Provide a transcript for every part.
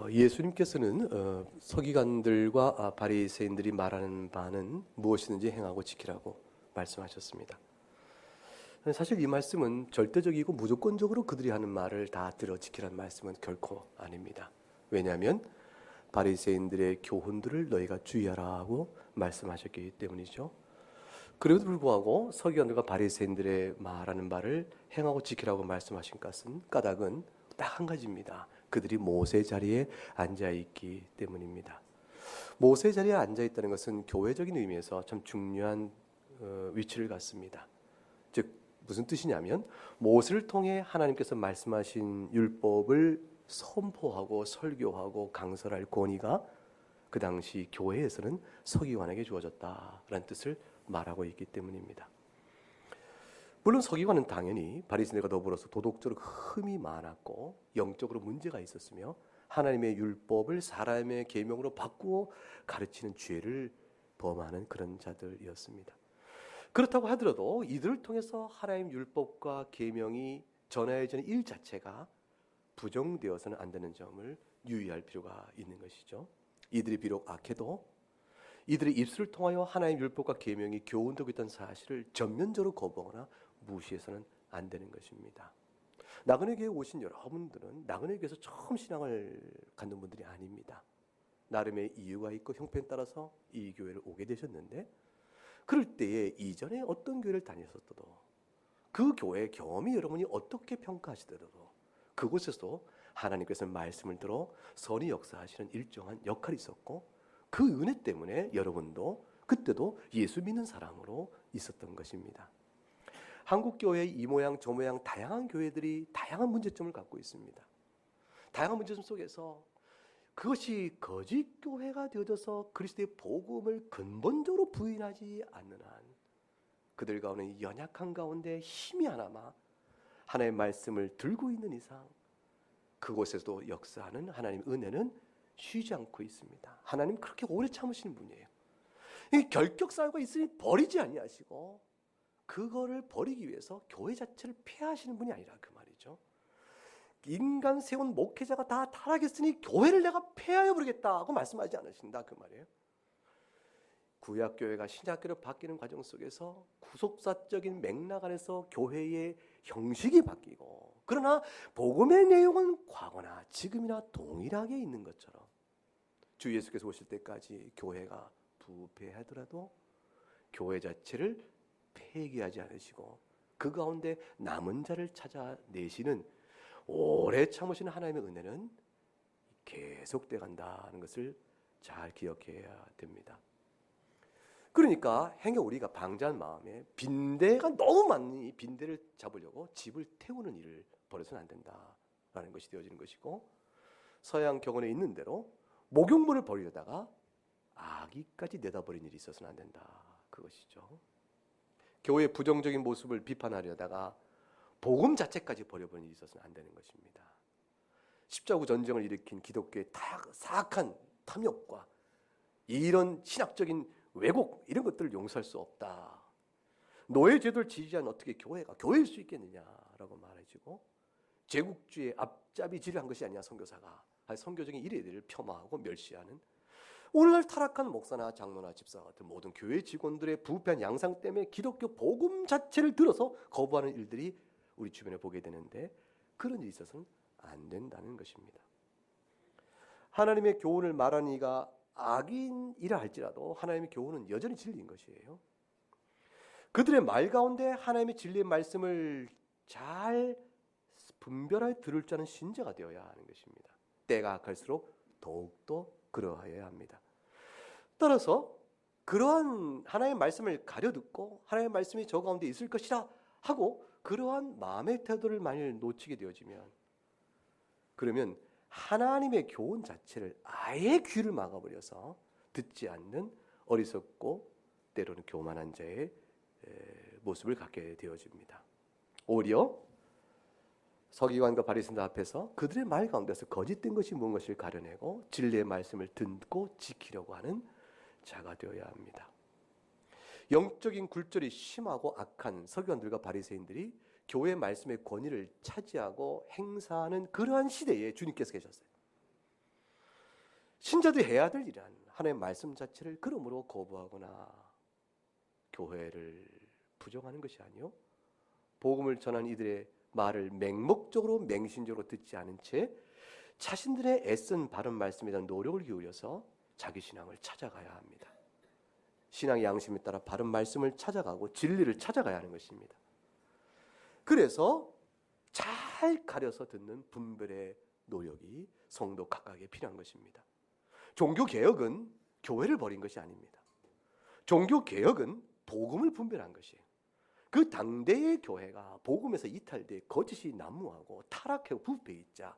예수님께서는 서기관들과 바리새인들이 말하는 바는 무엇이든지 행하고 지키라고 말씀하셨습니다. 사실 이 말씀은 절대적이고 무조건적으로 그들이 하는 말을 다 들어 지키라는 말씀은 결코 아닙니다. 왜냐하면 바리새인들의 교훈들을 너희가 주의하라고 말씀하셨기 때문이죠. 그래도 불구하고 서기관들과 바리새인들의 말하는 바를 행하고 지키라고 말씀하신 것은 까닭은 딱 한 가지입니다. 그들이 모세 자리에 앉아있기 때문입니다. 모세 자리에 앉아있다는 것은 교회적인 의미에서 참 중요한 위치를 갖습니다. 즉 무슨 뜻이냐면 모세를 통해 하나님께서 말씀하신 율법을 선포하고 설교하고 강설할 권위가 그 당시 교회에서는 서기관에게 주어졌다라는 뜻을 말하고 있기 때문입니다. 물론 서기관은 당연히 바리새인들과 더불어서 도덕적으로 흠이 많았고 영적으로 문제가 있었으며 하나님의 율법을 사람의 계명으로 바꾸어 가르치는 죄를 범하는 그런 자들이었습니다. 그렇다고 하더라도 이들을 통해서 하나님 율법과 계명이 전해지는 일 자체가 부정되어서는 안 되는 점을 유의할 필요가 있는 것이죠. 이들이 비록 악해도 이들의 입술을 통하여 하나님 율법과 계명이 교훈되고 있다는 사실을 전면적으로 거부하거나 무시해서는 안 되는 것입니다. 나그네 교회에 오신 여러분들은 나그네 교회에서 처음 신앙을 갖는 분들이 아닙니다. 나름의 이유가 있고 형편에 따라서 이 교회를 오게 되셨는데 그럴 때에 이전에 어떤 교회를 다녔었어도 그 교회의 경험이 여러분이 어떻게 평가하시더라도 그곳에서 하나님께서 말씀을 들어 선이 역사하시는 일정한 역할이 있었고 그 은혜 때문에 여러분도 그때도 예수 믿는 사람으로 있었던 것입니다. 한국 교회의 이 모양 저 모양 다양한 교회들이 다양한 문제점을 갖고 있습니다. 다양한 문제점 속에서 그것이 거짓 교회가 되어져서 그리스도의 복음을 근본적으로 부인하지 않는 한 그들 가운데 연약한 가운데 힘이 하나마 하나님의 말씀을 들고 있는 이상 그곳에서도 역사하는 하나님의 은혜는 쉬지 않고 있습니다. 하나님 그렇게 오래 참으시는 분이에요. 이 결격사유가 있으니 버리지 아니하시고 그거를 버리기 위해서 교회 자체를 폐하시는 분이 아니라 그 말이죠. 인간 세운 목회자가 다 타락했으니 교회를 내가 폐하여 버리겠다고 말씀하지 않으신다 그 말이에요. 구약교회가 신약교회로 바뀌는 과정 속에서 구속사적인 맥락 안에서 교회의 형식이 바뀌고 그러나 복음의 내용은 과거나 지금이나 동일하게 있는 것처럼 주 예수께서 오실 때까지 교회가 부패하더라도 교회 자체를 폐기하지 않으시고 그 가운데 남은 자를 찾아내시는 오래 참으시는 하나님의 은혜는 계속돼 간다는 것을 잘 기억해야 됩니다. 그러니까 행여 우리가 방자한 마음에 빈대가 너무 많으니 빈대를 잡으려고 집을 태우는 일을 벌여서는 안 된다라는 것이 되어지는 것이고 서양 경원에 있는 대로 목욕물을 버리려다가 아기까지 내다버린 일이 있어서는 안 된다 그것이죠. 교회의 부정적인 모습을 비판하려다가 복음 자체까지 버려버린 일이 있어서는 안 되는 것입니다. 십자구 전쟁을 일으킨 기독교의 사악한 탐욕과 이런 신학적인 왜곡 이런 것들을 용서할 수 없다. 노예 제도를 지지하는 어떻게 교회가 교회일 수 있겠느냐라고 말해주고 제국주의 앞잡이질을 한 것이 아니냐 선교사가 선교적인 이래들을 폄하하고 멸시하는 오늘날 타락한 목사나 장로나 집사 같은 모든 교회 직원들의 부패한 양상 때문에 기독교 복음 자체를 들어서 거부하는 일들이 우리 주변에 보게 되는데 그런 일이 있어서는 안 된다는 것입니다. 하나님의 교훈을 말하는 이가 악인이라 할지라도 하나님의 교훈은 여전히 진리인 것이에요. 그들의 말 가운데 하나님의 진리의 말씀을 잘 분별하여 들을 줄 아는 신자가 되어야 하는 것입니다. 때가 악할수록 더욱더 그러하여야 합니다. 따라서 그러한 하나님의 말씀을 가려듣고 하나님의 말씀이 저 가운데 있을 것이라 하고 그러한 마음의 태도를 만일 놓치게 되어지면 그러면 하나님의 교훈 자체를 아예 귀를 막아버려서 듣지 않는 어리석고 때로는 교만한 자의 모습을 갖게 되어집니다. 오히려 서기관과 바리새인들 앞에서 그들의 말 가운데서 거짓된 것이 무엇인가를 가려내고 진리의 말씀을 듣고 지키려고 하는 자가 되어야 합니다. 영적인 굴절이 심하고 악한 서기관들과 바리새인들이 교회 말씀의 권위를 차지하고 행사하는 그러한 시대에 주님께서 계셨어요. 신자들이 해야 될 일은 하나님의 말씀 자체를 그러므로 거부하거나 교회를 부정하는 것이 아니요, 복음을 전한 이들의 말을 맹목적으로 맹신적으로 듣지 않은 채 자신들의 애쓴 바른 말씀에 대한 노력을 기울여서 자기 신앙을 찾아가야 합니다. 신앙의 양심에 따라 바른 말씀을 찾아가고 진리를 찾아가야 하는 것입니다. 그래서 잘 가려서 듣는 분별의 노력이 성도 각각에 필요한 것입니다. 종교개혁은 교회를 버린 것이 아닙니다. 종교개혁은 복음을 분별한 것이에요. 그 당대의 교회가 복음에서 이탈돼 거짓이 난무하고 타락하고 부패해 있자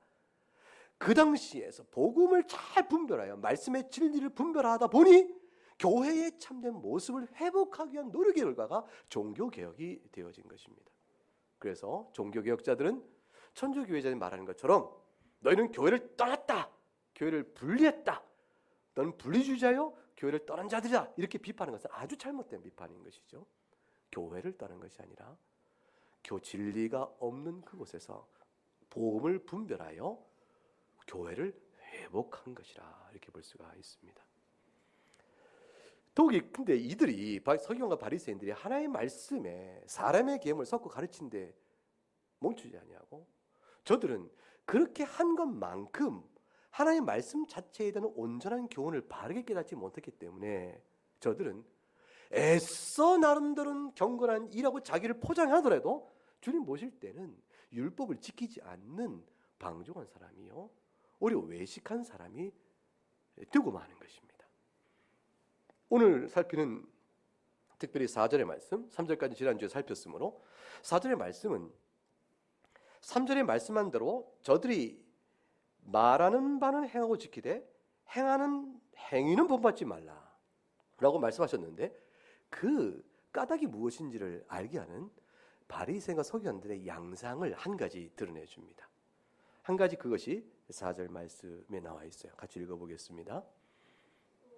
그 당시에서 복음을 잘 분별하여 말씀의 진리를 분별하다 보니 교회의 참된 모습을 회복하기 위한 노력의 결과가 종교개혁이 되어진 것입니다. 그래서 종교개혁자들은 천주교회자들이 말하는 것처럼 너희는 교회를 떠났다, 교회를 분리했다, 너는 분리주의자요, 교회를 떠난 자들이다, 이렇게 비판하는 것은 아주 잘못된 비판인 것이죠. 교회를 떠난 것이 아니라 진리가 없는 그곳에서 복음을 분별하여 교회를 회복한 것이라 이렇게 볼 수가 있습니다. 더욱이 근데 이들이 서기관과 바리새인들이 하나님의 말씀에 사람의 계명을 섞어 가르치는데 멈추지 아니하고 저들은 그렇게 한 것만큼 하나님의 말씀 자체에 대한 온전한 교훈을 바르게 깨닫지 못했기 때문에 저들은 애써 나름대로는 경건한 일하고 자기를 포장하더라도 주님 모실 때는 율법을 지키지 않는 방종한 사람이요, 오히려 외식한 사람이 되고 마는 것입니다. 오늘 살피는 특별히 4절의 말씀, 3절까지 지난주에 살폈으므로 4절의 말씀은 3절의 말씀한 대로 저들이 말하는 바는 행하고 지키되 행하는 행위는 본받지 말라 라고 말씀하셨는데 그 까닭이 무엇인지를 알게 하는 바리새인과 서기관들의 양상을 한 가지 드러내 줍니다. 한 가지 그것이 4절 말씀에 나와 있어요. 같이 읽어보겠습니다.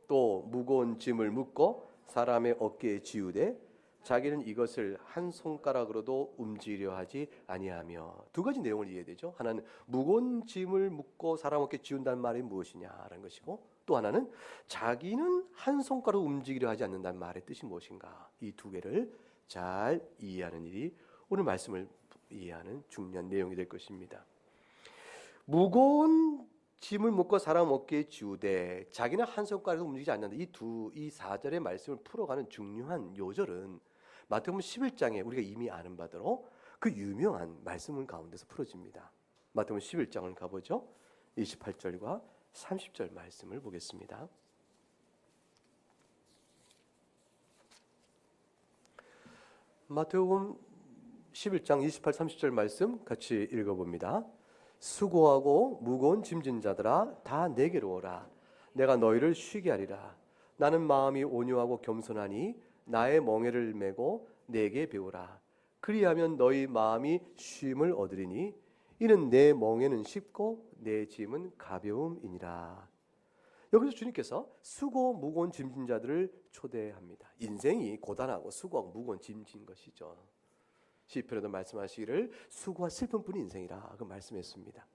또 무거운 짐을 묶고 사람의 어깨에 지우되 자기는 이것을 한 손가락으로도 움직이려 하지 아니하며. 두 가지 내용을 이해해야 되죠. 하나는 무거운 짐을 묶고 사람 어깨에 지운다는 말이 무엇이냐라는 것이고, 또 하나는 자기는 한 손가락으로 움직이려 하지 않는다는 말의 뜻이 무엇인가. 이 두 개를 잘 이해하는 일이 오늘 말씀을 이해하는 중요한 내용이 될 것입니다. 무거운 짐을 묶고 사람 어깨에 지우되 자기는 한 손가락으로 움직이지 않는다. 이 4절의 말씀을 풀어가는 중요한 요절은 마태복음 11장에 우리가 이미 아는 바대로 그 유명한 말씀 가운데서 풀어집니다. 마태복음 11장을 가보죠. 28절과 30절 말씀을 보겠습니다. 마태복음 11장 28, 30절 말씀 같이 읽어봅니다. 수고하고 무거운 짐진 자들아 다 내게로 오라. 내가 너희를 쉬게 하리라. 나는 마음이 온유하고 겸손하니 나의 멍에를 메고 내게 배우라. 그리하면 너희 마음이 쉼을 얻으리니 이는 내 멍에는 쉽고 내 짐은 가벼움이니라. 여기서 주님께서 수고 무거운 짐진 자들을 초대합니다. 인생이 고단하고 수고하고 무거운 짐진 것이죠. 시편에도 말씀하시기를 수고와 슬픔뿐인 인생이라 그 말씀했습니다.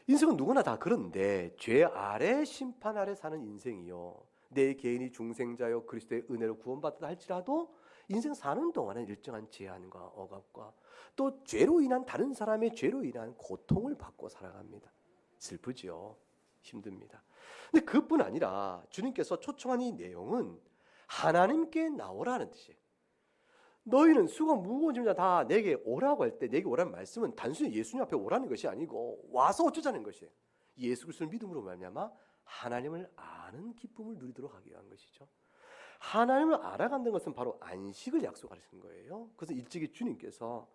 인생은 누구나 다 그런데 죄 아래 심판 아래 사는 인생이요, 내 개인이 중생자요 그리스도의 은혜로 구원받다 할지라도 인생 사는 동안은 일정한 제한과 억압과 또 죄로 인한 다른 사람의 죄로 인한 고통을 받고 살아갑니다. 슬프지요. 힘듭니다. 근데 그뿐 아니라 주님께서 초청한 이 내용은 하나님께 나오라는 뜻이에요. 너희는 수고 무거운 짐자 다 내게 오라고 할 때 내게 오라는 말씀은 단순히 예수님 앞에 오라는 것이 아니고 와서 어쩌자는 것이에요. 예수 그리스도를 믿음으로 말미암아 하나님을 아는 기쁨을 누리도록 하기 위한 것이죠. 하나님을 알아간다는 것은 바로 안식을 약속하시는 거예요. 그래서 일찍이 주님께서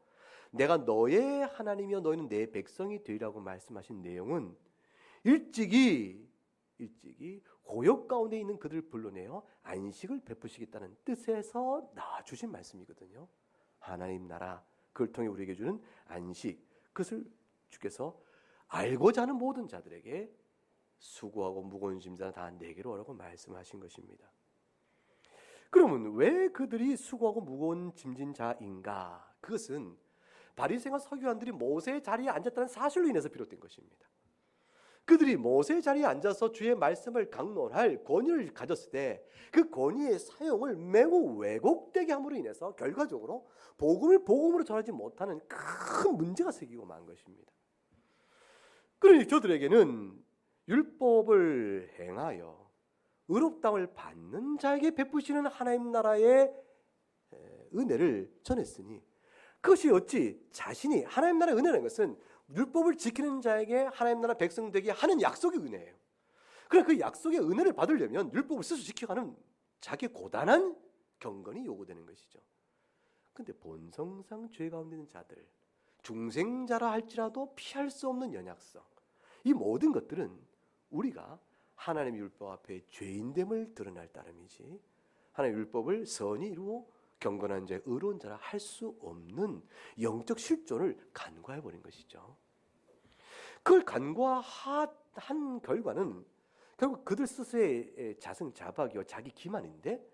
내가 너의 하나님이여 너희는 내 백성이 되리라고 말씀하신 내용은 일찍이 고역 가운데 있는 그들을 불러내어 안식을 베푸시겠다는 뜻에서 나와주신 말씀이거든요. 하나님 나라, 그걸 통해 우리에게 주는 안식, 그것을 주께서 알고자 하는 모든 자들에게 수고하고 무거운 짐자 다 내게로 오라고 말씀하신 것입니다. 그러면 왜 그들이 수고하고 무거운 짐진 자인가? 그것은 바리새인과 서기관들이 모세의 자리에 앉았다는 사실로 인해서 비롯된 것입니다. 그들이 모세의 자리에 앉아서 주의 말씀을 강론할 권위를 가졌을 때 그 권위의 사용을 매우 왜곡되게 함으로 인해서 결과적으로 복음을 복음으로 전하지 못하는 큰 문제가 생기고 만 것입니다. 그러니 저들에게는 율법을 행하여 의롭다함을 받는 자에게 베푸시는 하나님 나라의 은혜를 전했으니 그것이 어찌 자신이 하나님 나라의 은혜라는 것은 율법을 지키는 자에게 하나님 나라 백성 되게 하는 약속의 은혜예요. 그러나 그 약속의 은혜를 받으려면 율법을 스스로 지켜가는 자기 고단한 경건이 요구되는 것이죠. 그런데 본성상 죄 가운데 있는 자들, 중생자라 할지라도 피할 수 없는 연약성, 이 모든 것들은 우리가 하나님의 율법 앞에 죄인됨을 드러날 따름이지 하나님의 율법을 선히 이루어 경건한 자, 의로운 자라 할 수 없는 영적 실존을 간과해버린 것이죠. 그걸 간과한 결과는 결국 그들 스스로의 자승자박이요 자기 기만인데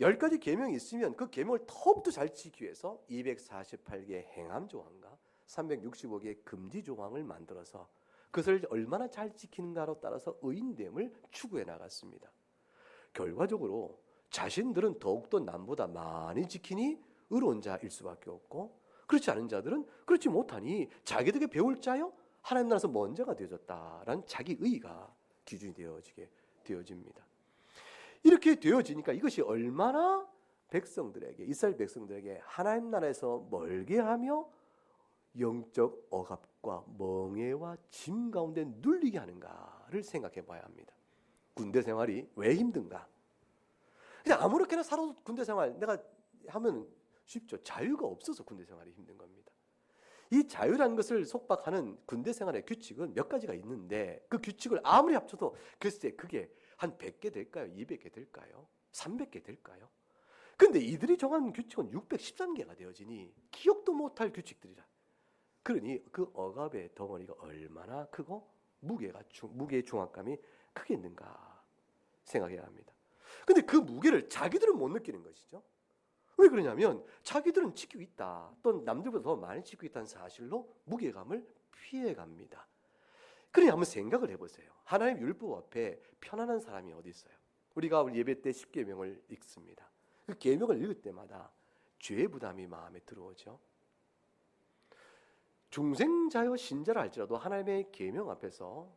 10가지 계명이 있으면 그 계명을 더욱더 잘 지키기 위해서 248개의 행함 조항과 365개의 금지 조항을 만들어서 그것을 얼마나 잘 지키는가로 따라서 의인됨을 추구해 나갔습니다. 결과적으로 자신들은 더욱더 남보다 많이 지키니 의로운 자일 수밖에 없고 그렇지 않은 자들은 그렇지 못하니 자기들에게 배울 자여 하나님 나라에서 먼저가 되어졌다라는 자기 의의가 기준이 되어집니다. 이렇게 되어지니까 이것이 얼마나 백성들에게 이스라엘 백성들에게 하나님 나라에서 멀게 하며 영적 억압과 멍해와 짐 가운데 눌리게 하는가를 생각해 봐야 합니다. 군대 생활이 왜 힘든가? 그냥 아무렇게나 살아도 군대 생활 내가 하면 쉽죠. 자유가 없어서 군대 생활이 힘든 겁니다. 이 자유라는 것을 속박하는 군대 생활의 규칙은 몇 가지가 있는데 그 규칙을 아무리 합쳐도 글쎄 그게 한 100개 될까요? 200개 될까요? 300개 될까요? 근데 이들이 정한 규칙은 613개가 되어지니 기억도 못할 규칙들이라. 그러니 그 억압의 덩어리가 얼마나 크고 무게의 중압감이 크겠는가 생각해야 합니다. 근데 그 무게를 자기들은 못 느끼는 것이죠. 왜 그러냐면 자기들은 지키고 있다. 또 남들보다 더 많이 지키고 있다는 사실로 무게감을 피해갑니다. 그러니 한번 생각을 해보세요. 하나님 율법 앞에 편안한 사람이 어디 있어요? 우리가 예배 때 10계명을 읽습니다. 그 계명을 읽을 때마다 죄 부담이 마음에 들어오죠. 중생자여 신자라 할지라도 하나님의 계명 앞에서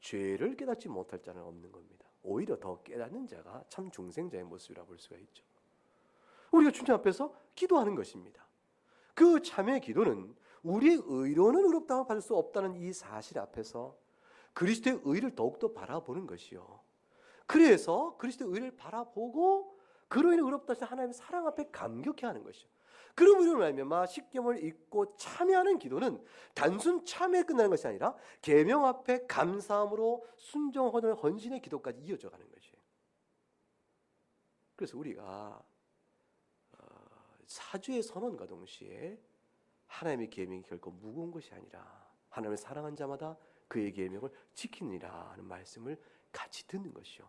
죄를 깨닫지 못할 자는 없는 겁니다. 오히려 더 깨닫는 자가 참 중생자의 모습이라고 볼 수가 있죠. 우리가 주님 앞에서 기도하는 것입니다. 그 참의 기도는 우리의 의로는 의롭다고 받을 수 없다는 이 사실 앞에서 그리스도의 의를 더욱더 바라보는 것이요. 그래서 그리스도의 의를 바라보고 그로 인해 의롭다 하신 하나님의 사랑 앞에 감격해하는 것이요. 그러므로 말미암아 십계명을 읽고 참여하는 기도는 단순 참회에 끝나는 것이 아니라 계명 앞에 감사함으로 순종하는 헌신의 기도까지 이어져 가는 것이에요. 그래서 우리가 사주의 선언과 동시에 하나님의 계명이 결코 무거운 것이 아니라 하나님을 사랑한 자마다 그의 계명을 지키느니라 하는 말씀을 같이 듣는 것이요.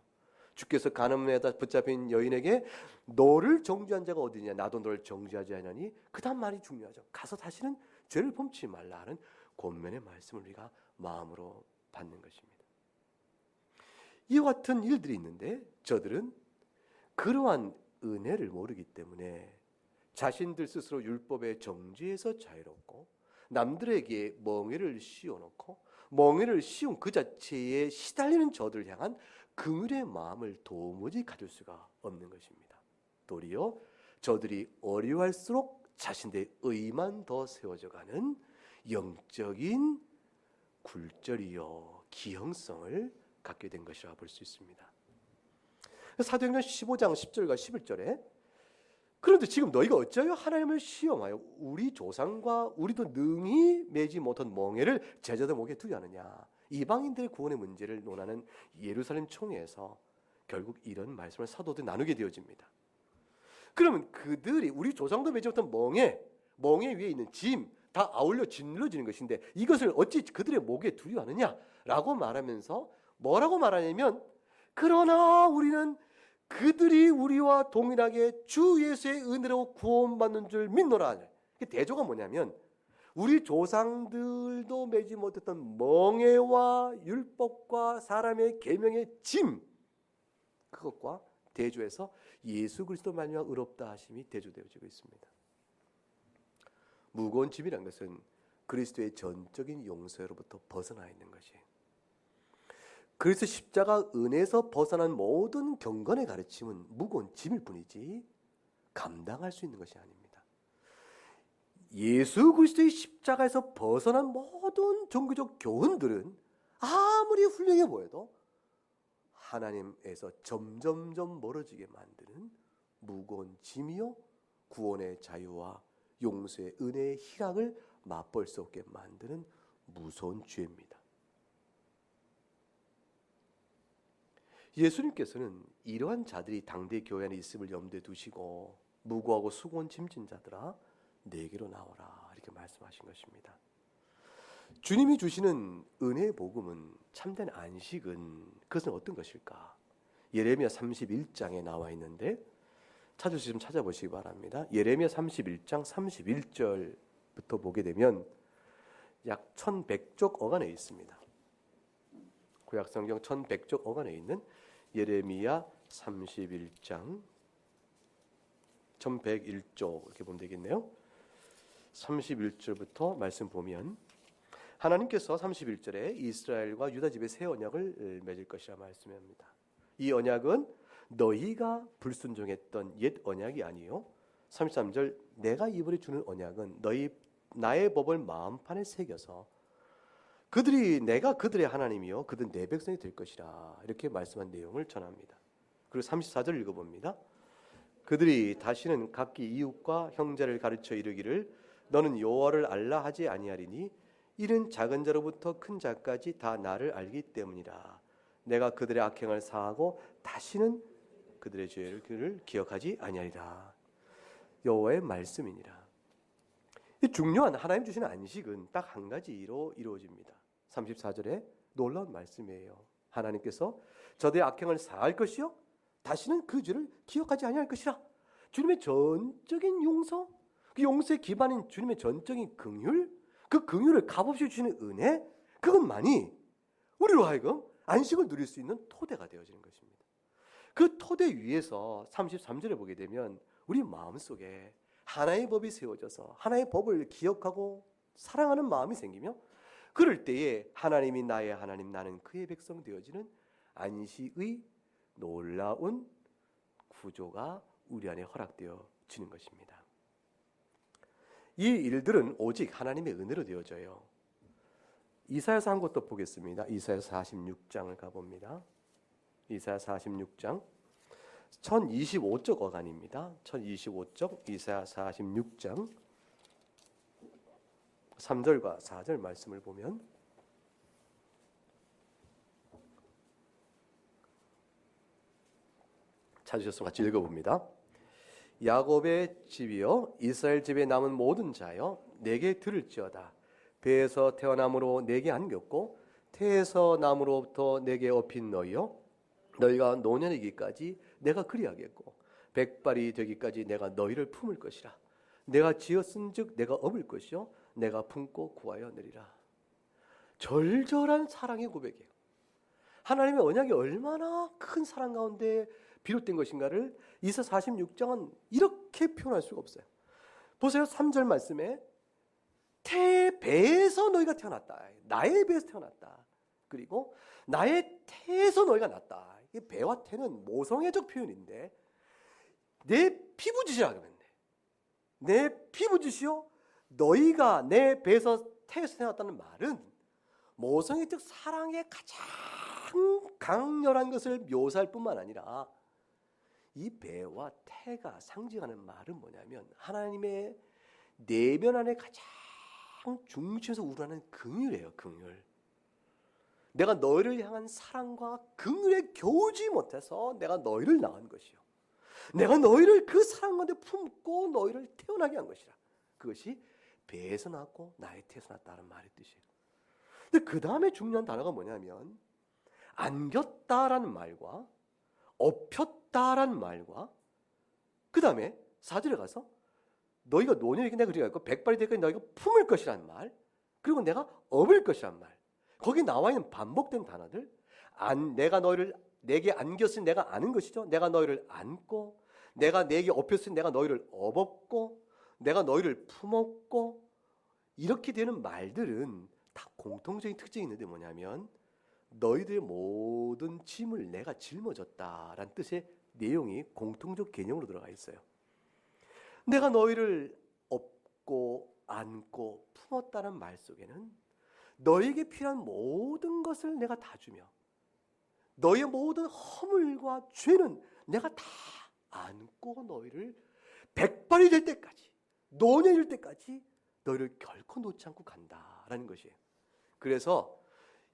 주께서 가늠에다 붙잡힌 여인에게 너를 정죄한 자가 어디냐? 나도 너를 정죄하지 않으니 그 다음 말이 중요하죠. 가서 다시는 죄를 범치 말라 하는 권면의 말씀을 우리가 마음으로 받는 것입니다. 이와 같은 일들이 있는데 저들은 그러한 은혜를 모르기 때문에 자신들 스스로 율법의 정죄에서 자유롭고 남들에게 멍에를 씌워놓고 멍에를 씌운 그 자체에 시달리는 저들을 향한 긍휼의 마음을 도무지 가질 수가 없는 것입니다. 도리어 저들이 어려워할수록 자신들의 의만 더 세워져가는 영적인 굴절이요 기형성을 갖게 된 것이라 볼 수 있습니다. 사도행전 15장 10절과 11절에 그런데 지금 너희가 어찌하여 하나님을 시험하여 우리 조상과 우리도 능히 매지 못한 멍에를 제자들 목에 두게 하느냐. 이방인들의 구원의 문제를 논하는 예루살렘 총회에서 결국 이런 말씀을 사도들이 나누게 되어집니다. 그러면 그들이 우리 조상도 매지 못한 멍에 위에 있는 짐 다 아울러 짓눌러지는 것인데 이것을 어찌 그들의 목에 두려 하느냐라고 말하면서 뭐라고 말하냐면 그러나 우리는 그들이 우리와 동일하게 주 예수의 은혜로 구원받는 줄 믿노라. 대조가 뭐냐면 우리 조상들도 매지 못했던 멍에와 율법과 사람의 계명의 짐, 그것과 대조해서 예수 그리스도 말미암아 의롭다 하심이 대조되어지고 있습니다. 무거운 짐이란 것은 그리스도의 전적인 용서로부터 벗어나 있는 것이에요. 그리스도 십자가 은혜에서 벗어난 모든 경건의 가르침은 무거운 짐일 뿐이지 감당할 수 있는 것이 아닙니다. 예수 그리스도의 십자가에서 벗어난 모든 종교적 교훈들은 아무리 훌륭해 보여도 하나님에서 점점점 멀어지게 만드는 무거운 짐이요 구원의 자유와 용서의 은혜의 희락을 맛볼 수 없게 만드는 무서운 죄입니다. 예수님께서는 이러한 자들이 당대 교회 안에 있음을 염두에 두시고 무거워하고 수고한 짐진 자들아 내게로 나오라 이렇게 말씀하신 것입니다. 주님이 주시는 은혜의 복음은 참된 안식은 그것은 어떤 것일까? 예레미야 31장에 나와 있는데 찾으시면 찾아보시기 바랍니다. 예레미야 31장 31절부터 보게 되면 약 1100쪽 어간에 있습니다. 구약성경 1100쪽 어간에 있는 예레미야 31장 1101쪽 이렇게 보면 되겠네요. 31절부터 말씀 보면 하나님께서 31절에 이스라엘과 유다 집에 새 언약을 맺을 것이라 말씀합니다. 이 언약은 너희가 불순종했던 옛 언약이 아니요 33절 내가 이번에 주는 언약은 나의 법을 마음판에 새겨서 내가 그들의 하나님이요 그들은 내 백성이 될 것이라 이렇게 말씀한 내용을 전합니다. 그리고 34절 읽어봅니다. 그들이 다시는 각기 이웃과 형제를 가르쳐 이르기를 너는 여호와를 알라 하지 아니하리니 이는 작은 자로부터 큰 자까지 다 나를 알기 때문이라. 내가 그들의 악행을 사하고 다시는 그들의 죄를 기억하지 아니하리라. 여호와의 말씀이니라. 이 중요한 하나님 주시는 안식은 딱 한 가지로 이루어집니다. 34절에 놀라운 말씀이에요. 하나님께서 저들의 악행을 사할 것이요 다시는 그 죄를 기억하지 아니할 것이라. 주님의 전적인 용서, 그 용서의 기반인 주님의 전적인 긍휼, 그 긍휼을 값없이 주시는 은혜, 그것만이 우리로 하여금 안식을 누릴 수 있는 토대가 되어지는 것입니다. 그 토대 위에서 33절에 보게 되면 우리 마음속에 하나의 법이 세워져서 하나의 법을 기억하고 사랑하는 마음이 생기며 그럴 때에 하나님이 나의 하나님 나는 그의 백성 되어지는 안식의 놀라운 구조가 우리 안에 허락되어지는 것입니다. 이 일들은 오직 하나님의 은혜로 되어져요. 이사야서 한 곳도 보겠습니다. 이사야서 46장을 가봅니다. 이사야 46장 1025쪽 어간입니다. 1025쪽 이사야 46장 3절과 4절 말씀을 보면 찾으셨으면 같이 읽어봅니다. 야곱의 집이여 이스라엘 집에 남은 모든 자여 내게 들을지어다. 배에서 태어남으로 내게 안겼고 태에서 남으로부터 내게 업힌 너희여 너희가 노년이기까지 내가 그리하겠고 백발이 되기까지 내가 너희를 품을 것이라. 내가 지었은즉 내가 업을 것이요 내가 품고 구하여 내리라. 절절한 사랑의 고백이에요. 하나님의 언약이 얼마나 큰 사랑 가운데 비롯된 것인가를 이사 46장은 이렇게 표현할 수가 없어요. 보세요. 3절 말씀에 태의 배에서 너희가 태어났다. 나의 배에서 태어났다. 그리고 나의 태에서 너희가 났다. 이 배와 태는 모성애적 표현인데 내 피부짓이라 그러면 돼. 내 피부짓이요. 너희가 내 배에서 태에서 태어났다는 말은 모성애적 사랑의 가장 강렬한 것을 묘사할 뿐만 아니라 이 배와 태가 상징하는 말은 뭐냐면 하나님의 내면 안에 가장 중심에서 우러나는 긍휼이에요. 긍휼. 내가 너희를 향한 사랑과 긍휼에 겨우지 못해서 내가 너희를 낳은 것이요. 내가 너희를 그 사랑 가운데 품고 너희를 태어나게 한 것이라. 그것이 배에서 낳았고 나의 태에서 낳았다는 말의 뜻이에요. 근데 그 다음에 중요한 단어가 뭐냐면 안겼다라는 말과 업혔다라는 말과 그 다음에 4절에 가서 너희가 노년에게 내가 그렇게 할거 백발이 될 때까지 너희가 품을 것이란 말, 그리고 내가 업을 것이란 말, 거기 나와 있는 반복된 단어들, 내가 너희를 내게 안겼으니 내가 아는 것이죠. 내가 너희를 안고, 내가 내게 업혔으니 내가 너희를 업었고, 내가 너희를 품었고, 이렇게 되는 말들은 다 공통적인 특징이 있는데 뭐냐면 너희들의 모든 짐을 내가 짊어졌다라는 뜻의 내용이 공통적 개념으로 들어가 있어요. 내가 너희를 업고 안고 품었다는 말 속에는 너에게 필요한 모든 것을 내가 다 주며 너의 모든 허물과 죄는 내가 다 안고 너희를 백발이 될 때까지, 노년이 될 때까지 너희를 결코 놓지 않고 간다라는 것이에요. 그래서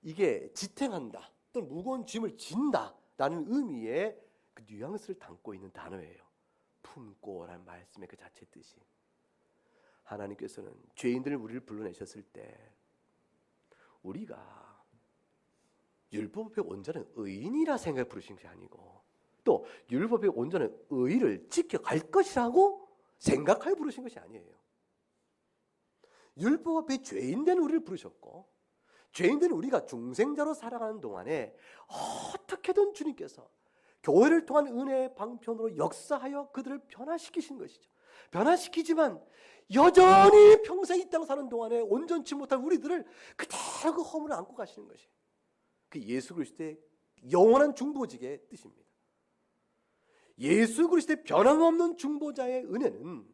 이게 지탱한다 또는 무거운 짐을 진다라는 의미의 그 뉘앙스를 담고 있는 단어예요. 품고라는 말씀의 그 자체 뜻이. 하나님께서는 죄인들을 우리를 불러내셨을 때 우리가 율법의 온전한 의인이라 생각해 부르신 것이 아니고 또 율법의 온전한 의를 지켜갈 것이라고 생각하여 부르신 것이 아니에요. 율법 앞에 죄인된 우리를 부르셨고 죄인된 우리가 중생자로 살아가는 동안에 어떻게든 주님께서 교회를 통한 은혜의 방편으로 역사하여 그들을 변화시키신 것이죠. 변화시키지만 여전히 평생 이 땅 사는 동안에 온전치 못한 우리들을 그대로 그 허물을 안고 가시는 것이에요. 그 예수 그리스도의 영원한 중보직의 뜻입니다. 예수 그리스도의 변함없는 중보자의 은혜는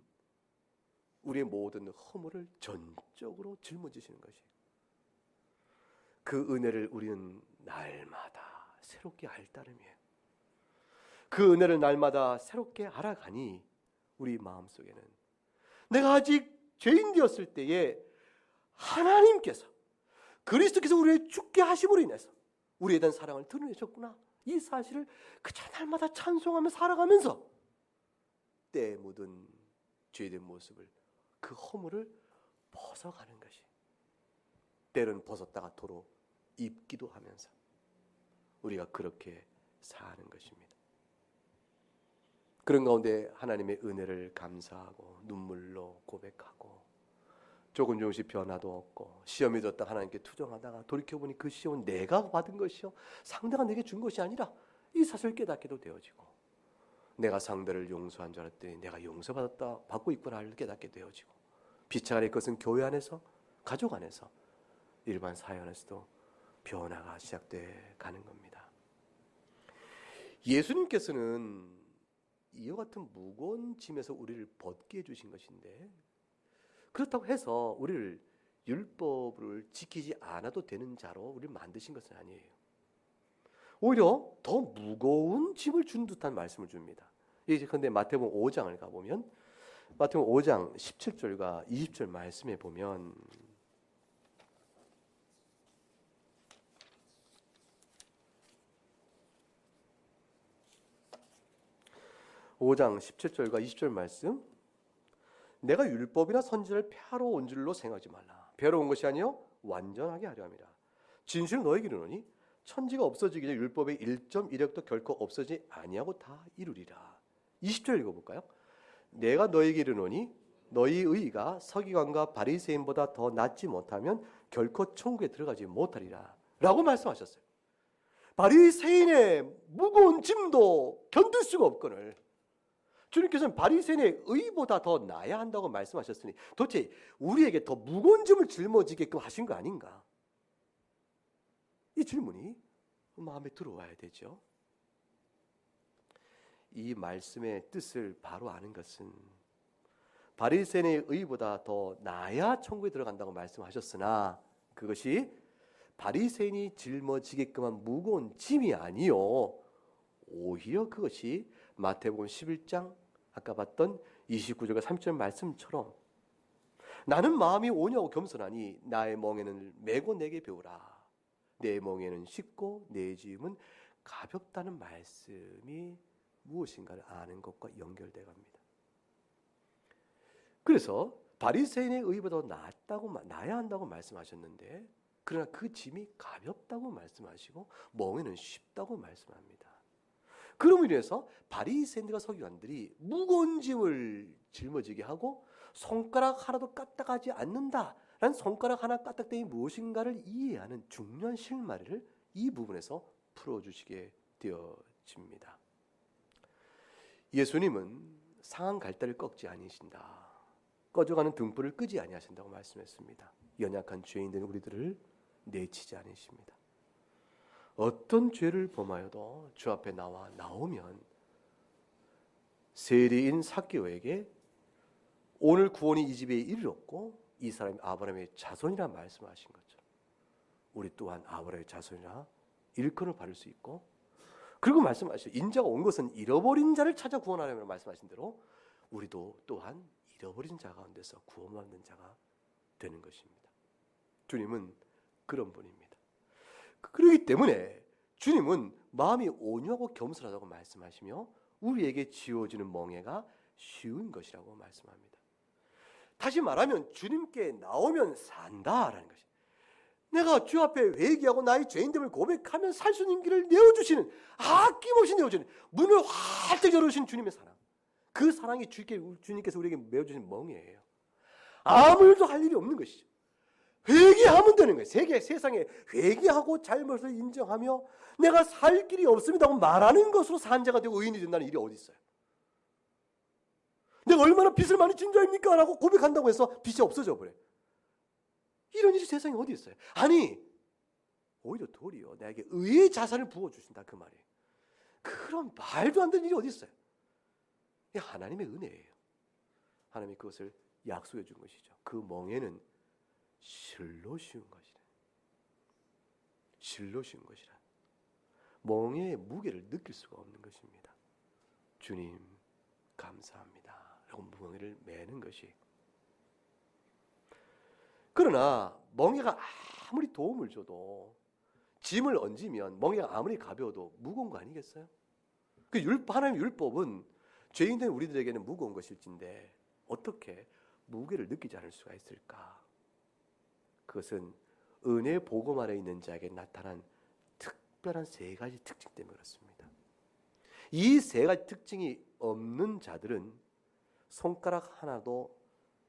우리의 모든 허물을 전적으로 짊어지시는 것이에요. 그 은혜를 우리는 날마다 새롭게 알 따름이에요. 그 은혜를 날마다 새롭게 알아가니 우리 마음속에는 내가 아직 죄인 되었을 때에 하나님께서 그리스도께서 우리를 죽게 하심으로 인해서 우리에 대한 사랑을 드러내셨구나, 이 사실을 그저 날마다 찬송하며 살아가면서 때에 묻은 죄된 모습을, 그 허물을 벗어가는 것이, 때로는 벗었다가 도로 입기도 하면서 우리가 그렇게 사는 것입니다. 그런 가운데 하나님의 은혜를 감사하고 눈물로 고백하고 조금씩 변화도 없고 시험이 졌다 하나님께 투정하다가 돌이켜보니 그 시험은 내가 받은 것이요 상대가 내게 준 것이 아니라 이 사실을 깨닫게도 되어지고, 내가 상대를 용서한 줄 알았더니 내가 용서받았다 받고 있구나를 깨닫게 되어지고, 비차갈 것은 교회 안에서, 가족 안에서, 일반 사회 안에서도 변화가 시작돼 가는 겁니다. 예수님께서는 이와 같은 무거운 짐에서 우리를 벗게 해주신 것인데, 그렇다고 해서 우리를 율법을 지키지 않아도 되는 자로 우리를 만드신 것은 아니에요. 오히려 더 무거운 짐을 준 듯한 말씀을 줍니다. 그런데 마태복음 5장을 가보면 마태복음 5장 17절과 20절 말씀에 보면 (5장 17절과 20절) 말씀, 내가 율법이나 선지자를 폐하러 온 줄로 생각하지 말라. 폐하러 온 것이 아니요 완전하게 하려 함이라. 진실은 너에게 이르노니 천지가 없어지기 전에 율법의 1.1획도 결코 없어지지 아니하고 다 이루리라. 20절 읽어볼까요? 내가 너에게 이르노니 너희 의가 서기관과 바리새인보다 더 낫지 못하면 결코 천국에 들어가지 못하리라 라고 말씀하셨어요. 바리새인의 무거운 짐도 견딜 수가 없거늘 주님께서는 바리새인의 의보다 더 나아야 한다고 말씀하셨으니 도대체 우리에게 더 무거운 짐을 짊어지게끔 하신 거 아닌가? 이 질문이 마음에 들어와야 되죠. 이 말씀의 뜻을 바로 아는 것은 바리새인의 의보다 더 나아야 천국에 들어간다고 말씀하셨으나 그것이 바리새인이 짊어지게끔 한 무거운 짐이 아니요 오히려 그것이 마태복음 11장 아까 봤던 29절과 30절 말씀처럼 나는 마음이 오냐고 겸손하니 나의 멍에는 메고 내게 배우라. 내 멍에는 쉽고 내 짐은 가볍다는 말씀이 무엇인가를 아는 것과 연결돼 갑니다. 그래서 바리새인의 의보다 나아야 한다고 말씀하셨는데 그러나 그 짐이 가볍다고 말씀하시고 멍에는 쉽다고 말씀합니다. 그럼으로 인해서 바리새인들과 서기관들이 무거운 짐을 짊어지게 하고 손가락 하나도 까딱하지 않는다라는 손가락 하나 까딱됨이 무엇인가를 이해하는 중요한 실마리를 이 부분에서 풀어주시게 되어집니다. 예수님은 상한 갈대를 꺾지 아니신다. 꺼져가는 등불을 끄지 아니하신다고 말씀했습니다. 연약한 죄인된 우리들을 내치지 않으십니다. 어떤 죄를 범하여도 주 앞에 나오면 세리인 삭개오에게 오늘 구원이 이 집에 이르렀고 이 사람이 아브라함의 자손이라 말씀하신 것처럼 우리 또한 아브라함의 자손이라 일컬음을 받을 수 있고, 그리고 말씀하시죠. 인자가 온 것은 잃어버린 자를 찾아 구원하려면 말씀하신 대로 우리도 또한 잃어버린 자 가운데서 구원받는 자가 되는 것입니다. 주님은 그런 분입니다. 그렇기 때문에 주님은 마음이 온유하고 겸손하다고 말씀하시며 우리에게 지어지는 멍에가 쉬운 것이라고 말씀합니다. 다시 말하면 주님께 나오면 산다라는 것이, 내가 주 앞에 회개하고 나의 죄인됨을 고백하면 살 수 있는 길을 내어주시는, 아낌없이 내어주는, 문을 활짝 열어주신 주님의 사랑, 그 사랑이 주님께서 우리에게 메어주신 멍에예요. 아무 일도 할 일이 없는 것이죠. 회개하면 되는 거예요. 세상에 회개하고 잘못을 인정하며 내가 살 길이 없습니다고 말하는 것으로 산자가 되고 의인이 된다는 일이 어디 있어요? 내가 얼마나 빚을 많이 진 자입니까? 라고 고백한다고 해서 빚이 없어져 버려요. 이런 일이 세상에 어디 있어요? 아니, 오히려 도리어 나에게 의의 자산을 부어주신다, 그 말이에요. 그런 말도 안 되는 일이 어디 있어요? 이게 하나님의 은혜예요. 하나님이 그것을 약속해 준 것이죠. 그 멍에는 실로 쉬운 것이라. 실로 쉬운 것이라. 멍에의 무게를 느낄 수가 없는 것입니다. 주님 감사합니다 라고 멍에를 매는 것이. 그러나 멍에가 아무리 도움을 줘도, 짐을 얹으면 멍에가 아무리 가벼워도 무거운 거 아니겠어요? 하나님의 율법은 죄인된 우리들에게는 무거운 것일진데 어떻게 무게를 느끼지 않을 수가 있을까? 그것은 은혜 복음 안에 있는 자에게 나타난 특별한 세 가지 특징 때문에 그렇습니다. 이 세 가지 특징이 없는 자들은 손가락 하나도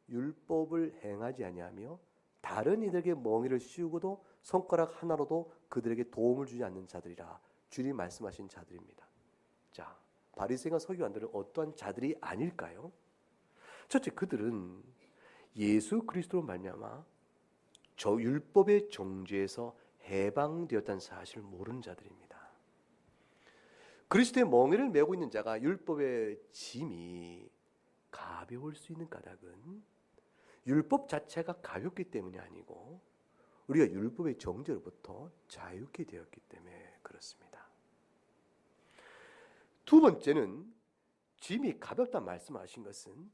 율법을 행하지 아니하며 다른 이들에게 멍에를 씌우고도 손가락 하나로도 그들에게 도움을 주지 않는 자들이라 주님 말씀하신 자들입니다. 자, 바리새인과 서기관들은 어떠한 자들이 아닐까요? 첫째, 그들은 예수 그리스도로 말미암아 저 율법의 정죄에서 해방되었다는 사실을 모르는 자들입니다. 그리스도의 멍에를 메고 있는 자가 율법의 짐이 가벼울 수 있는 까닭은 율법 자체가 가볍기 때문이 아니고 우리가 율법의 정죄로부터 자유케 되었기 때문에 그렇습니다. 두 번째는 짐이 가볍다 말씀하신 것은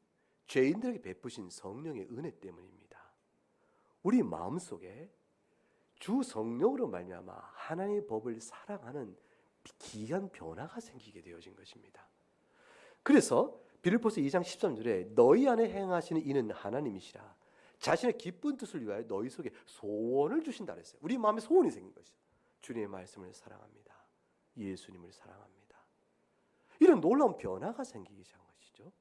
죄인들에게 베푸신 성령의 은혜 때문입니다. 우리 마음속에 주 성령으로 말미암아 하나님의 법을 사랑하는 기이한 변화가 생기게 되어진 것입니다. 그래서 빌립보서 2장 13절에 너희 안에 행하시는 이는 하나님이시라 자신의 기쁜 뜻을 위하여 너희 속에 소원을 주신다 그랬어요. 우리 마음에 소원이 생긴 것이죠. 주님의 말씀을 사랑합니다. 예수님을 사랑합니다. 이런 놀라운 변화가 생기기 시작한 것이죠.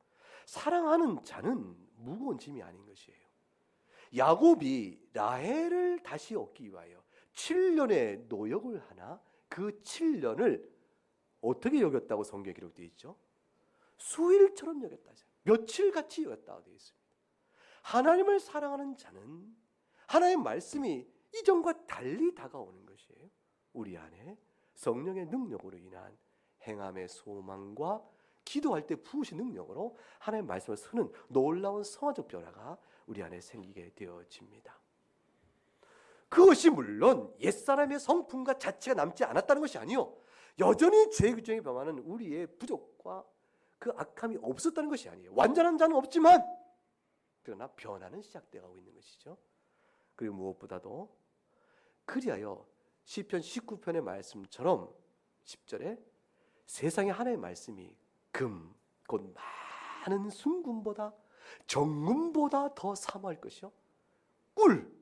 사랑하는 자는 무거운 짐이 아닌 것이에요. 야곱이 라헬을 다시 얻기 위하여 7년의 노역을 하나 그 7년을 어떻게 여겼다고 성경에 기록되어 있죠? 수일처럼 여겼다. 며칠같이 여겼다고 되어 있습니다. 하나님을 사랑하는 자는 하나님의 말씀이 이전과 달리 다가오는 것이에요. 우리 안에 성령의 능력으로 인한 행함의 소망과 기도할 때 부으신 능력으로 하나님의 말씀을 쓰는 놀라운 성화적 변화가 우리 안에 생기게 되어집니다. 그것이 물론 옛사람의 성품과 자체가 남지 않았다는 것이 아니요, 여전히 죄의 규정에 범하는 우리의 부족과 그 악함이 없었다는 것이 아니에요. 완전한 자는 없지만 그러나 변화는 시작되어 있는 것이죠. 그리고 무엇보다도 그리하여 시편 19편의 말씀처럼 10절에 세상에 하나님의 말씀이 금, 곧 많은 순금보다 정금보다 더 사모할 것이요 꿀,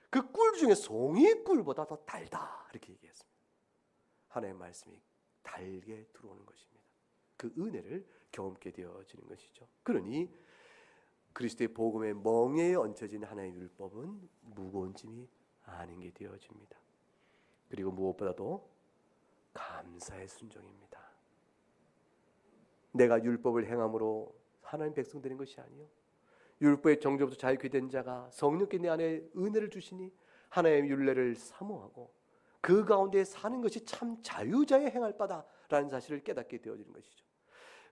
그 꿀 중에 송이꿀보다 더 달다 이렇게 얘기했습니다. 하나님의 말씀이 달게 들어오는 것입니다. 그 은혜를 경험하게 되어지는 것이죠. 그러니 그리스도의 복음의 멍에에 얹혀진 하나님의 율법은 무거운 짐이 아닌 게 되어집니다. 그리고 무엇보다도 감사의 순종입니다. 내가 율법을 행함으로 하나님 백성 되는 것이 아니요, 율법의 정죄부터 자유케 된 자가 성령께 내 안에 은혜를 주시니 하나님의 율례를 사모하고 그 가운데 사는 것이 참 자유자의 행할 바다라는 사실을 깨닫게 되어지는 것이죠.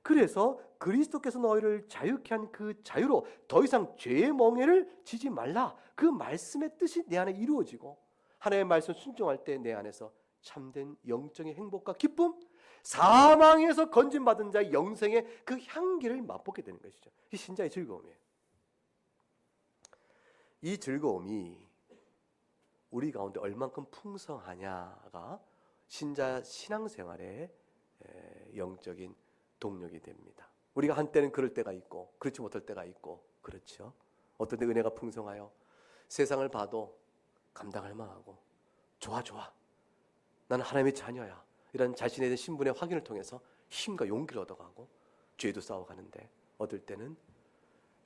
그래서 그리스도께서 너희를 자유케 한 그 자유로 더 이상 죄의 멍에를 지지 말라, 그 말씀의 뜻이 내 안에 이루어지고 하나님의 말씀 순종할 때 내 안에서 참된 영적인 행복과 기쁨, 사망에서 건진받은 자의 영생의 그 향기를 맛보게 되는 것이죠. 이 신자의 즐거움이에요. 이 즐거움이 우리 가운데 얼만큼 풍성하냐가 신자 신앙생활의 영적인 동력이 됩니다. 우리가 한때는 그럴 때가 있고 그렇지 못할 때가 있고 그렇죠. 어떤 때 은혜가 풍성하여 세상을 봐도 감당할 만하고 좋아 나는 하나님의 자녀야, 이런 자신의 신분의 확인을 통해서 힘과 용기를 얻어가고 죄도 싸워가는데, 어떨 때는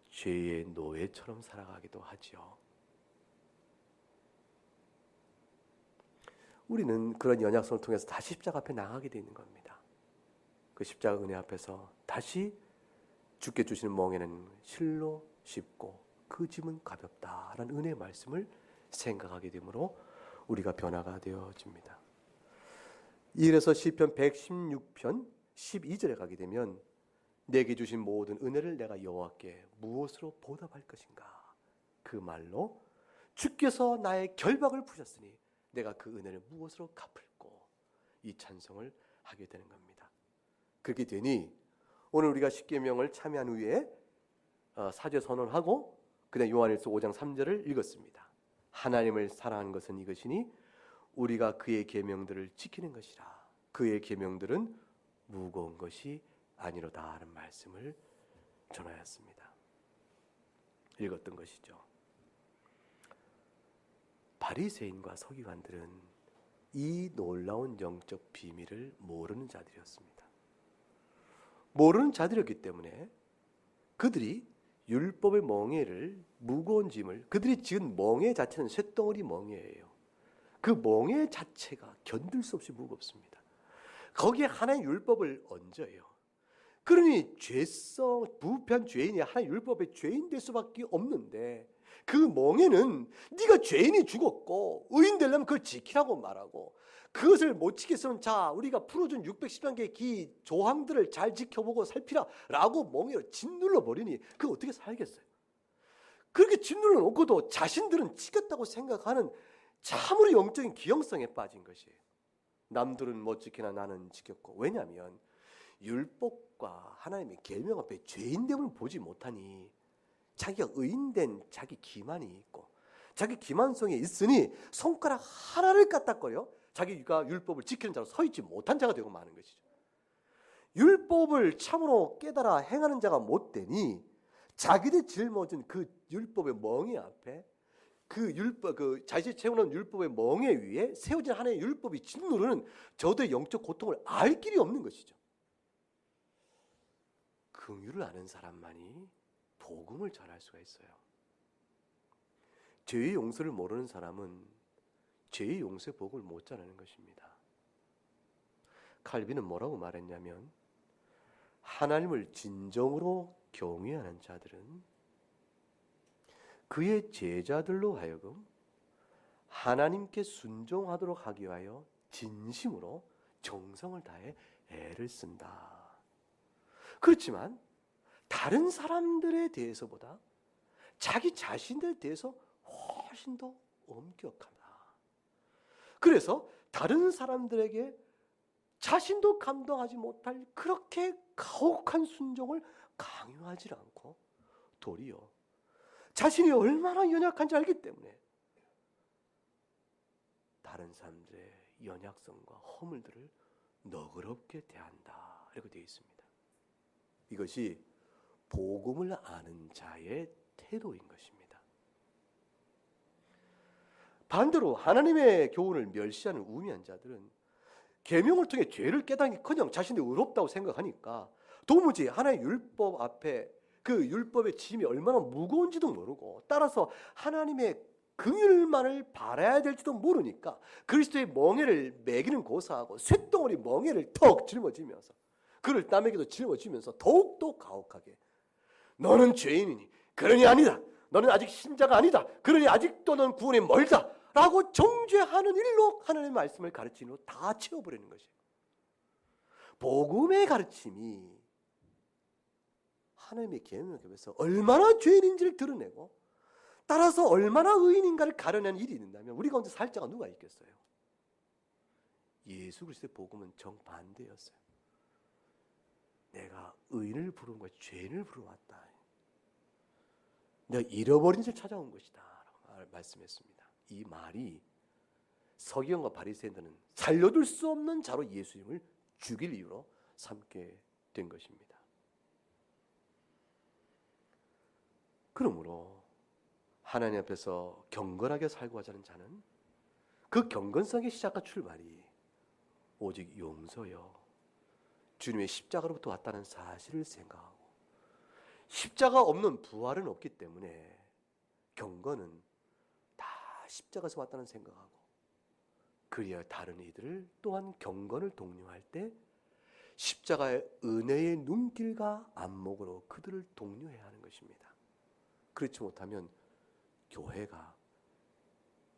죄의 노예처럼 살아가기도 하죠. 우리는 그런 연약성을 통해서 다시 십자가 앞에 나가게 되어 있는 겁니다. 그 십자가 은혜 앞에서 다시 주께 주시는 멍에는 실로 쉽고 그 짐은 가볍다라는 은혜의 말씀을 생각하게 되므로 우리가 변화가 되어집니다. 이래서 시편 116편 12절에 가게 되면 내게 주신 모든 은혜를 내가 여호와께 무엇으로 보답할 것인가, 그 말로 주께서 나의 결박을 푸셨으니 내가 그 은혜를 무엇으로 갚을꼬, 이 찬송을 하게 되는 겁니다. 그렇게 되니 오늘 우리가 십계명을 참여한 후에 사죄 선언하고 그다음 요한일서 5장 3절을 읽었습니다. 하나님을 사랑하는 것은 이것이니 우리가 그의 계명들을 지키는 것이라. 그의 계명들은 무거운 것이 아니로다 하는 말씀을 전하였습니다. 읽었던 것이죠. 바리새인과 서기관들은 이 놀라운 영적 비밀을 모르는 자들이었습니다. 모르는 자들이었기 때문에 그들이 율법의 멍에를, 무거운 짐을, 그들이 지은 멍에 자체는 쇳덩어리 멍에예요. 그 멍에 자체가 견딜 수 없이 무겁습니다. 거기에 하나의 율법을 얹어요. 그러니 죄성, 부패한 죄인이 하나의 율법의 죄인 될 수밖에 없는데, 그 멍에는 네가 죄인이 죽었고 의인 되려면 그걸 지키라고 말하고, 그것을 못 지켰으면 자 우리가 풀어준 613개의 기 조항들을 잘 지켜보고 살피라 라고 멍에를 짓눌러 버리니 그 어떻게 살겠어요? 그렇게 짓눌러 놓고도 자신들은 지켰다고 생각하는 참으로 영적인 기형성에 빠진 것이에요. 남들은 못 지키나 나는 지켰고, 왜냐하면 율법과 하나님의 계명 앞에 죄인됨을 보지 못하니 자기가 의인된 자기 기만이 있고 자기 기만성이 있으니 손가락 하나를 까딱거려 자기가 율법을 지키는 자로 서 있지 못한 자가 되고 마는 것이죠. 율법을 참으로 깨달아 행하는 자가 못 되니 자기들 짊어진 그 율법의 멍에 앞에 그 율법, 그 자신이 채우는 율법의 멍에 위에 세워진 하나의 율법이 짓누르는 저들의 영적 고통을 알 길이 없는 것이죠. 긍휼을 아는 사람만이 복음을 전할 수가 있어요. 죄의 용서를 모르는 사람은 죄의 용서의 복음을 못 전하는 것입니다. 칼빈은 뭐라고 말했냐면, 하나님을 진정으로 경외하는 자들은 그의 제자들로 하여금 하나님께 순종하도록 하기 위하여 진심으로 정성을 다해 애를 쓴다. 그렇지만 다른 사람들에 대해서보다 자기 자신들에 대해서 훨씬 더 엄격하다. 그래서 다른 사람들에게 자신도 감당하지 못할 그렇게 가혹한 순종을 강요하지 않고 도리어 자신이 얼마나 연약한지 알기 때문에 다른 사람들의 연약성과 허물들을 너그럽게 대한다, 이렇게 되어 있습니다. 이것이 복음을 아는 자의 태도인 것입니다. 반대로 하나님의 교훈을 멸시하는 우매한 자들은 계명을 통해 죄를 깨닫기커녕 자신이 의롭다고 생각하니까 도무지 하나의 율법 앞에 그 율법의 짐이 얼마나 무거운지도 모르고, 따라서 하나님의 긍휼만을 바라야 될지도 모르니까 그리스도의 멍에를 매기는 고사하고 쇳덩어리 멍에를 턱 짊어지면서 그를 남에게도 짊어지면서 더욱더 가혹하게, 너는 죄인이니 그러니 아니다, 너는 아직 신자가 아니다, 그러니 아직도 넌 구원에 멀다 라고 정죄하는 일로 하나님의 말씀을 가르치는 일로 다 채워버리는 것이에요. 복음의 가르침이 하나님의 계명에서 얼마나 죄인인지를 드러내고 따라서 얼마나 의인인가를 가려내는 일이 있는다면 우리 가운데 살 자가 누가 있겠어요? 예수 그리스도의 복음은 정반대였어요. 내가 의인을 부르는 것이 죄인을 부르러 왔다. 내가 잃어버린 것을 찾아온 것이다 라고 말씀했습니다. 이 말이 서기관과 바리새인들은 살려둘 수 없는 자로 예수님을 죽일 이유로 삼게 된 것입니다. 그러므로 하나님 앞에서 경건하게 살고 하자는 자는 그 경건성의 시작과 출발이 오직 용서요, 주님의 십자가로부터 왔다는 사실을 생각하고, 십자가 없는 부활은 없기 때문에 경건은 다 십자가에서 왔다는 생각하고, 그리하여 다른 이들을 또한 경건을 독려할 때 십자가의 은혜의 눈길과 안목으로 그들을 독려해야 하는 것입니다. 그렇지 못하면 교회가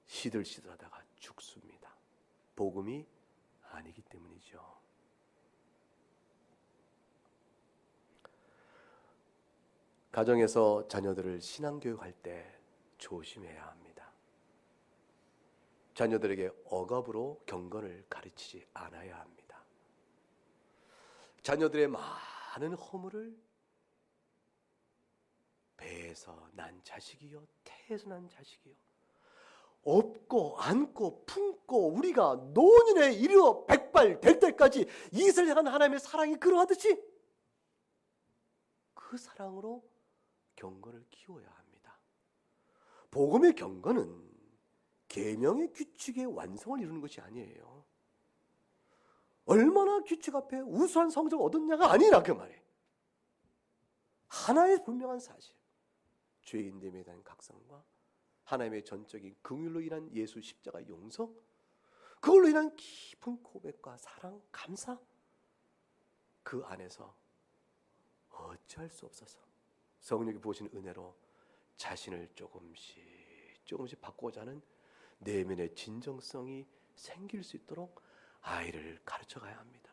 시들시들하다가 죽습니다. 복음이 아니기 때문이죠. 가정에서 자녀들을 신앙교육할 때 조심해야 합니다. 자녀들에게 억압으로 경건을 가르치지 않아야 합니다. 자녀들의 많은 허물을 배에서 난 자식이요, 태에서 난 자식이요, 업고 안고 품고 우리가 노년에 이르러 백발 될 때까지 이슬 향한 하나님의 사랑이 그러하듯이 그 사랑으로 경건을 키워야 합니다. 복음의 경건은 계명의 규칙의 완성을 이루는 것이 아니에요. 얼마나 규칙 앞에 우수한 성적을 얻었냐가 아니라 그 말이에요. 하나의 분명한 사실, 죄인됨에 대한 각성과 하나님의 전적인 긍휼로 인한 예수 십자가 용서, 그걸로 인한 깊은 고백과 사랑, 감사, 그 안에서 어찌할 수 없어서 성령이 부으신 은혜로 자신을 조금씩 바꾸고자 하는 내면의 진정성이 생길 수 있도록 아이를 가르쳐 가야 합니다.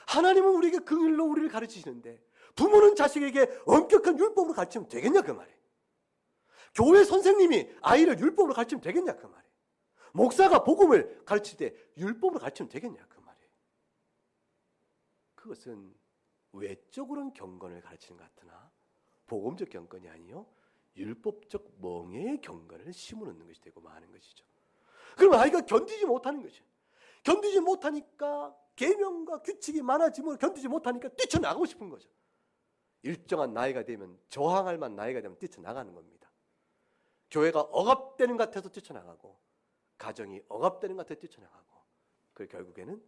하나님은 우리에게 긍휼로 우리를 가르치시는데 부모는 자식에게 엄격한 율법으로 가르치면 되겠냐 그 말이에요. 교회 선생님이 아이를 율법으로 가르치면 되겠냐 그 말이에요. 목사가 복음을 가르칠 때 율법으로 가르치면 되겠냐 그 말이에요. 그것은 외적으로는 경건을 가르치는 것 같으나 복음적 경건이 아니요 율법적 멍에의 경건을 심어놓는 것이 되고 마는 것이죠. 그러면 아이가 견디지 못하는 것이죠. 견디지 못하니까 계명과 규칙이 많아지면 견디지 못하니까 뛰쳐나가고 싶은 거죠. 일정한 나이가 되면 저항할 만한 나이가 되면 뛰쳐나가는 겁니다. 교회가 억압되는 것 같아서 뛰쳐나가고 가정이 억압되는 것 같아서 뛰쳐나가고 그 결국에는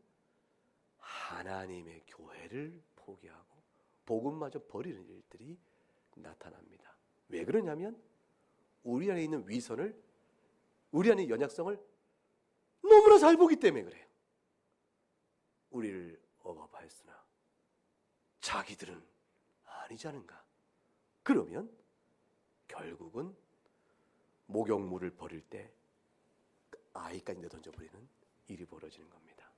하나님의 교회를 포기하고 복음마저 버리는 일들이 나타납니다. 왜 그러냐면 우리 안에 있는 위선을, 우리 안에 연약성을 너무나 잘 보기 때문에 그래요. 우리를 억압하였으나 자기들은 아니지 않은가. 그러면 결국은 목욕물을 버릴 때 아이까지 내던져버리는 일이 벌어지는 겁니다.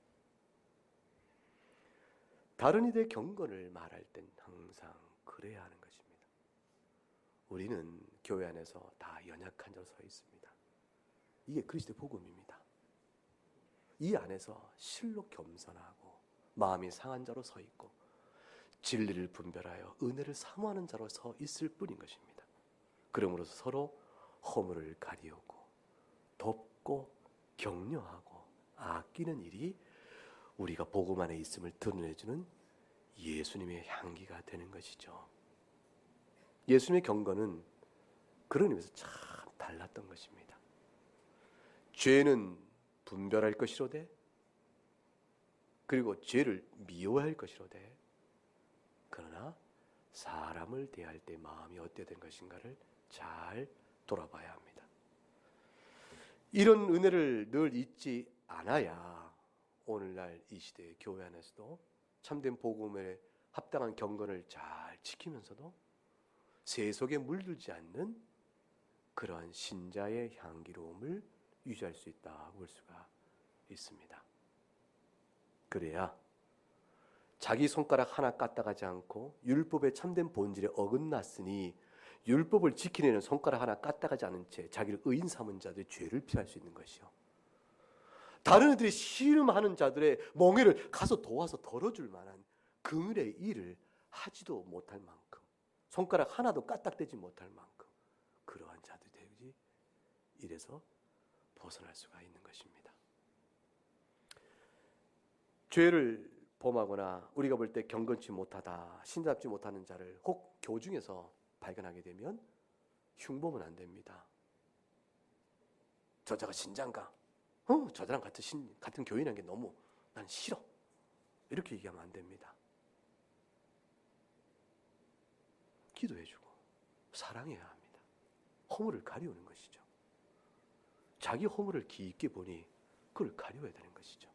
다른 이들의 경건을 말할 땐 항상 그래야 하는 것입니다. 우리는 교회 안에서 다 연약한 자로 서 있습니다. 이게 그리스도의 복음입니다. 이 안에서 실로 겸손하고 마음이 상한 자로 서 있고 진리를 분별하여 은혜를 사모하는 자로 서 있을 뿐인 것입니다. 그러므로서 서로 허물을 가리우고 돕고 격려하고 아끼는 일이 우리가 복음 안에 있음을 드러내주는 예수님의 향기가 되는 것이죠. 예수님의 경건은 그런 의미에서 참 달랐던 것입니다. 죄는 분별할 것이로되 그리고 죄를 미워할 것이로되 그러나 사람을 대할 때 마음이 어떻게 된 것인가를 잘 돌아봐야 합니다. 이런 은혜를 늘 잊지 않아야 오늘날 이 시대의 교회 안에서도 참된 복음에 합당한 경건을 잘 지키면서도 세속에 물들지 않는 그러한 신자의 향기로움을 유지할 수 있다고 볼 수가 있습니다. 그래야 자기 손가락 하나 까딱하지 않고 율법의 참된 본질에 어긋났으니 율법을 지키려는 손가락 하나 까딱하지 않은 채 자기를 의인 삼은 자들의 죄를 피할 수 있는 것이요. 다른 이들이 씨름하는 자들의 멍에를 가서 도와서 덜어줄 만한 긍휼의 일을 하지도 못할 만큼, 손가락 하나도 까딱대지 못할 만큼 그러한 자들이 되지, 이래서 벗어날 수가 있는 것입니다. 죄를 범하거나 우리가 볼 때 경건치 못하다, 신잡지 못하는 자를 혹 교중에서 발견하게 되면 흉보면 안 됩니다. 저자가 신자인가? 저자랑 같은 교인한 게 너무 난 싫어. 이렇게 얘기하면 안 됩니다. 기도해주고 사랑해야 합니다. 허물을 가리우는 것이죠. 자기 허물을 깊게 보니 그걸 가리워야 되는 것이죠.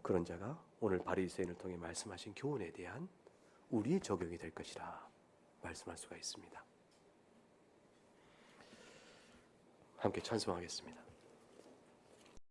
그런 자가 오늘 바리새인을 통해 말씀하신 교훈에 대한 우리의 적용이 될 것이라 말씀할 수가 있습니다. 함께 찬송하겠습니다.